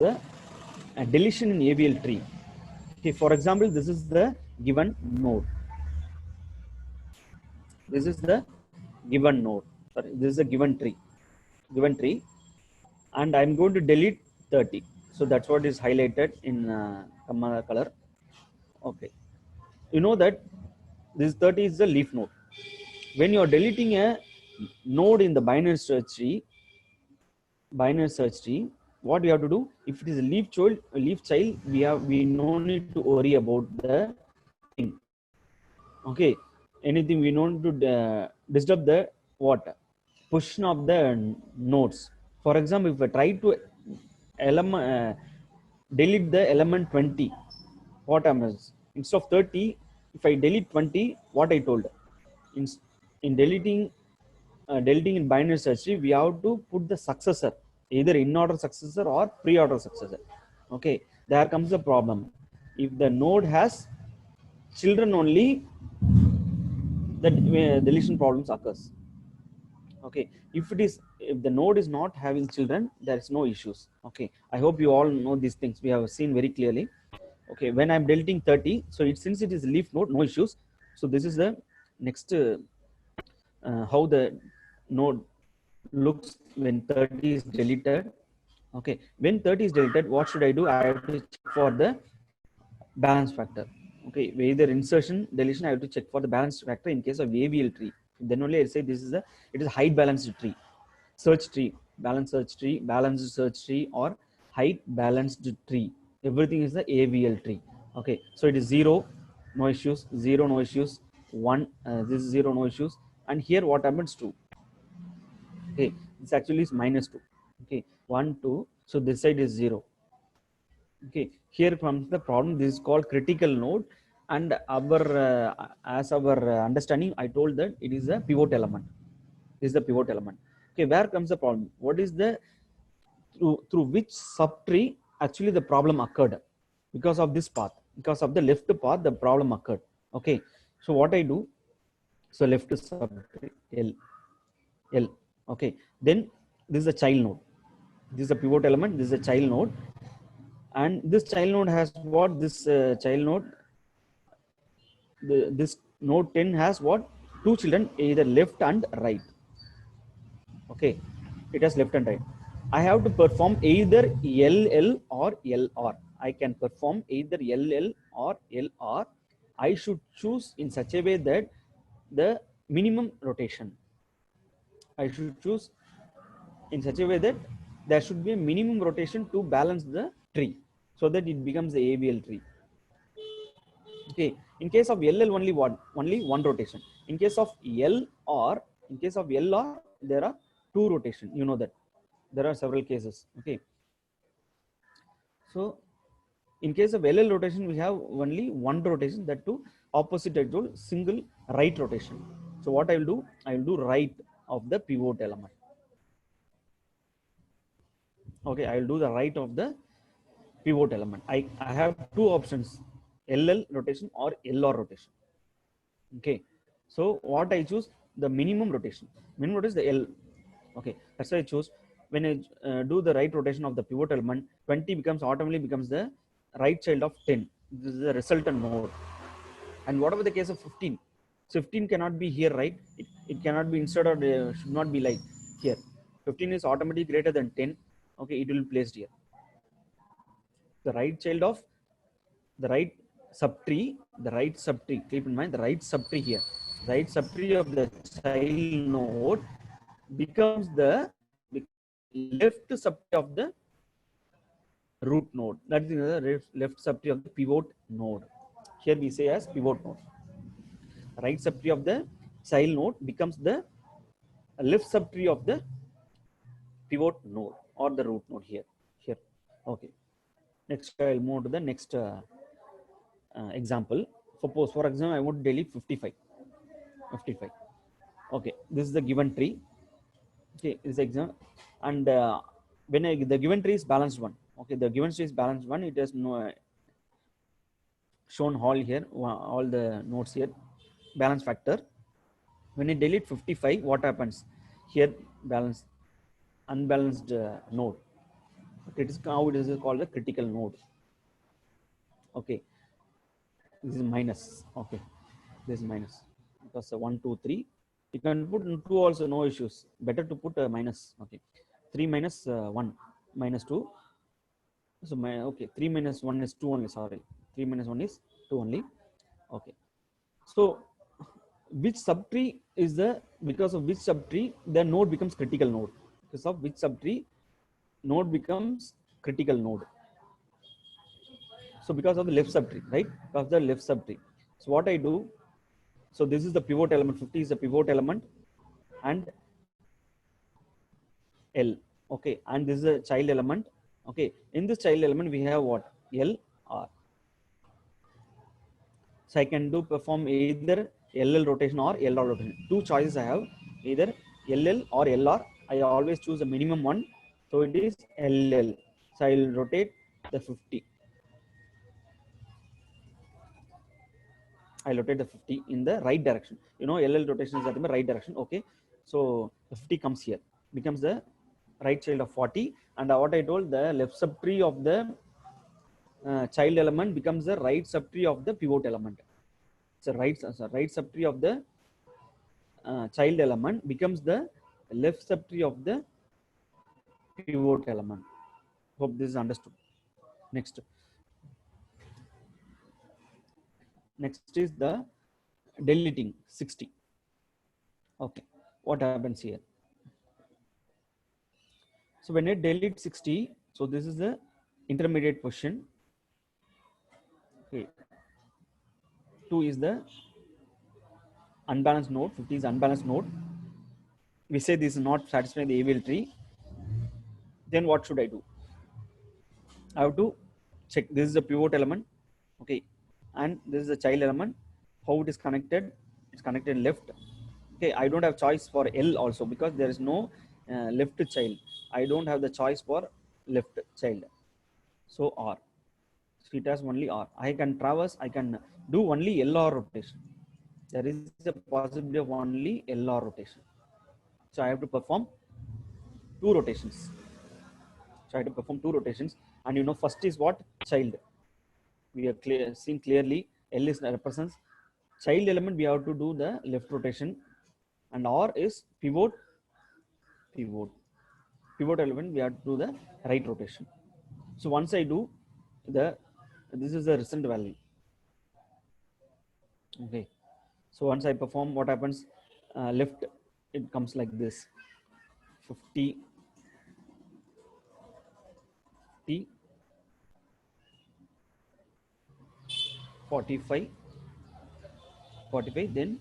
the deletion in AVL tree. Okay, for example, this is the given node. This is the given node. Sorry, this is a given tree. Given tree, and I'm going to delete 30. So that's what is highlighted in color. Okay, you know that this 30 is the leaf node. When you are deleting a node in the binary search tree, what we have to do, if it is a leaf child, we no need to worry about the thing. Okay, anything we don't to disturb the what position of the nodes. For example, if I try to delete the element 20, what happens? Instead of 30, if I delete 20, what I told, in deleting in binary search tree, we have to put the successor, either in order successor or pre-order successor. Okay, there comes the problem. If the node has children only, that deletion problems occurs. Okay, if the node is not having children, there is no issues. Okay, I hope you all know these things. We have seen very clearly. Okay, when I'm deleting 30, so since it is leaf node, no issues. So this is the next how the node looks when 30 is deleted. Okay, when 30 is deleted, what should I do? I have to check for the balance factor. Okay, either insertion, deletion, I have to check for the balance factor in case of AVL tree. Then only I say it is a height balanced tree, search tree, balanced search tree, or height balanced tree. Everything is the AVL tree. Okay, so it is 0, no issues, 0, no issues, 1, this is 0, no issues, and here what happens to? Okay, this actually is -2. Okay, 1, 2, so this side is 0. Okay, here comes the problem. This is called critical node, and as our understanding, I told that it is a pivot element. This is the pivot element. Okay, where comes the problem? What is the through which subtree actually the problem occurred? Because of this path, because of the left path, the problem occurred. Okay, so what I do? So left subtree L. Okay, then this is a child node. This is a pivot element. This is a child node. And this child node has what? This child node, this node 10 has what? Two children, either left and right. Okay, it has left and right. I have to perform either LL or LR. I can perform either LL or LR. I should choose in such a way that the minimum rotation, I should choose in such a way that there should be a minimum rotation to balance the tree, so that it becomes the AVL tree. Okay, in case of LL, only one rotation. In case of LR, there are two rotation. You know that there are several cases. Okay, so in case of LL rotation, we have only one rotation, that too opposite axle, single right rotation. So what I will do? I will do right of the pivot element. Okay, I will do the right of the pivot element. I have two options, LL rotation or LR rotation. Okay, so what I choose? The minimum rotation. Minimum rotation is the L. Okay, that's why I choose. When I do the right rotation of the pivot element, 20 automatically becomes the right child of 10. This is the resultant node. And what about the case of 15? So 15 cannot be here, right? It cannot be instead of, should not be like here. 15 is automatically greater than 10. Okay, it will be placed here. The right child of the right subtree, keep in mind the right subtree here. Right subtree of the child node becomes the left subtree of the root node. That is the left subtree of the pivot node. Here we say as pivot node. Right subtree of the child node becomes the left subtree of the pivot node or the root node here. Okay. Next, I'll move to the next example. Suppose, for example, I want to delete 55. Okay, this is the given tree. Okay, this example, and when the given tree is balanced one. Okay, the given tree is balanced one. It has no shown all here, all the nodes here, balance factor. When I delete 55, what happens? Here balance unbalanced node. Now it is called the critical node. Okay, this is minus. Okay, this is minus because 1, 2, 3. You can put 2 also, no issues. Better to put minus. Okay, 3 minus 1 minus 2. So okay, 3 minus 1 is 2 only. Sorry, 3 minus 1 is 2 only. Okay, so which subtree is the, because of which subtree the node becomes critical node? Because of which subtree node becomes critical node? So because of the left subtree, right? Because of the left subtree. So what I do, so this is the pivot element, 50 is the pivot element, and L. Okay, and this is a child element. Okay, in this child element we have what? L, R. So I can do perform either LL rotation or LR rotation. Two choices I have, either LL or LR. I always choose the minimum one. So it is LL. So I will rotate the 50. I rotate the 50 in the right direction. You know, LL rotation is at the right direction. Okay. So the 50 comes here, becomes the right child of 40. And what I told, the left subtree of the child element becomes the right subtree of the pivot element. So right subtree of the child element becomes the left subtree of the pivot element. Hope this is understood. Next is the deleting 60. Okay, what happens here? So when I delete 60, so this is the intermediate position. Okay, 2 is the unbalanced node, 50 is unbalanced node. We say this is not satisfying the AVL tree. Then what should I do? I have to check. This is a pivot element. Okay, and this is a child element. How it is connected? It's connected left. Okay, I don't have choice for L also because there is no left child. I don't have the choice for left child. So R. So it has only R. I can traverse. I can do only LR rotation. There is a possibility of only LR rotation. So I have to perform 2 rotations. So I have to perform 2 rotations. And you know, first is what? Child. We have seen clearly L is represents child element. We have to do the left rotation, and R is pivot. Pivot element, we have to do the right rotation. So once I do the, this is the result value. Okay. So once I perform, what happens? Left, it comes like this: 50, T, 45, 45, then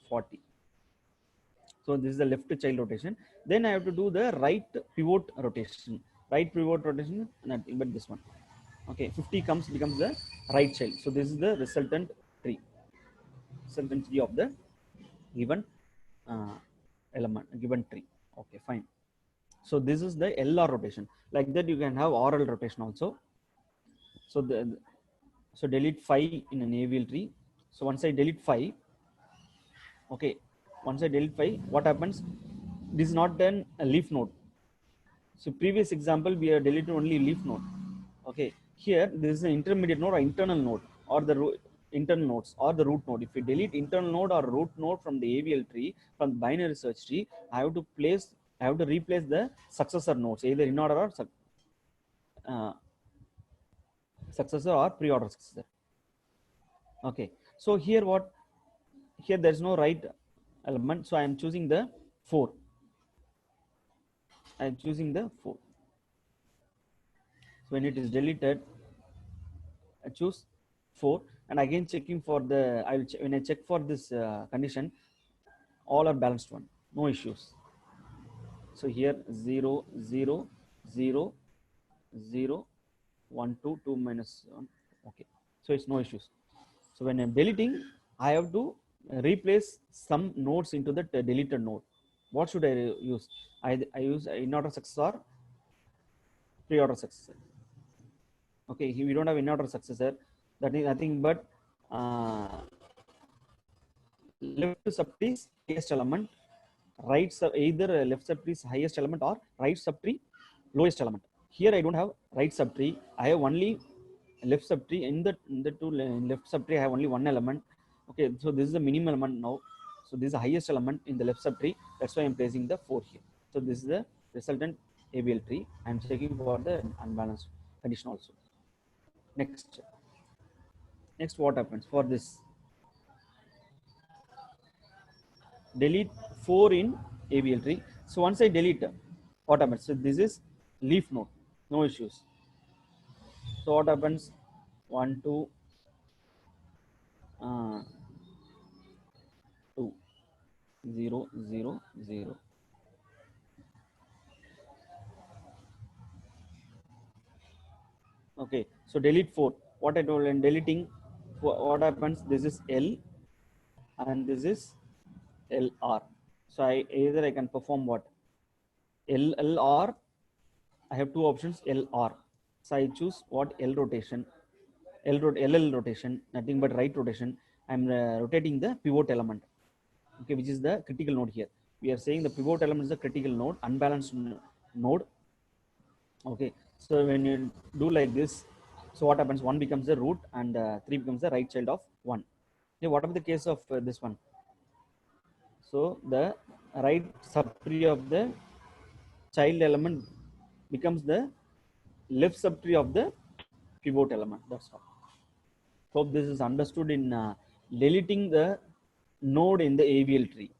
40. So this is the left child rotation. Then I have to do the right pivot rotation. Right pivot rotation, nothing but this one. Okay, 50 becomes the right child. So this is the resultant tree. Resultant tree of the given element, given tree. Okay, fine. So this is the LR rotation. Like that, you can have RL rotation also. So so delete 5 in an AVL tree. So once I delete 5, okay, once I delete 5, what happens? This is not then a leaf node. So previous example, we are deleting only leaf node. Okay, here this is an intermediate node or internal node, or the internal nodes or the root node. If we delete internal node or root node from the AVL tree, from the binary search tree, I have to replace the successor nodes, either in order or uh, successor or pre-order successor. Okay, so here what? Here there is no right element, so I am choosing the 4. I am choosing the 4. So when it is deleted, I choose 4, and again checking for the, when I check for this condition, all are balanced one, no issues. So here 0, 0, 0, 0, 1, 2, 2 minus 1. Okay, so it's no issues. So when I'm deleting, I have to replace some nodes into the deleted node. What should I use? I use in order successor, pre-order successor. Okay, we don't have in order successor. That is nothing but left subtree highest element, right sub, either left subtree is highest element or right subtree lowest element. Here I don't have right subtree. I have only left subtree. In the two left subtree, I have only one element. Okay, so this is the minimum element now. So this is the highest element in the left subtree. That's why I'm placing the 4 here. So this is the resultant ABL tree. I'm checking for the unbalanced condition also. Next, what happens for this? Delete 4 in ABL tree. So once I delete, what happens? So this is leaf node, no issues. So what happens? 1, 2, 2, 0, 0, 0. Okay, so delete 4. What I told in deleting, what happens? This is L and this is LR. So either I can perform what? LR. I have two options, LR. So I choose what? L rotation. LL rotation, nothing but right rotation. I'm rotating the pivot element, okay, which is the critical node here. We are saying the pivot element is the critical node, unbalanced node. Okay, so when you do like this, so what happens? 1 becomes the root and 3 becomes the right child of 1. Okay, what about the case of this one? So the right subtree of the child element becomes the left subtree of the pivot element. That's all. Hope this is understood in deleting the node in the ABL tree.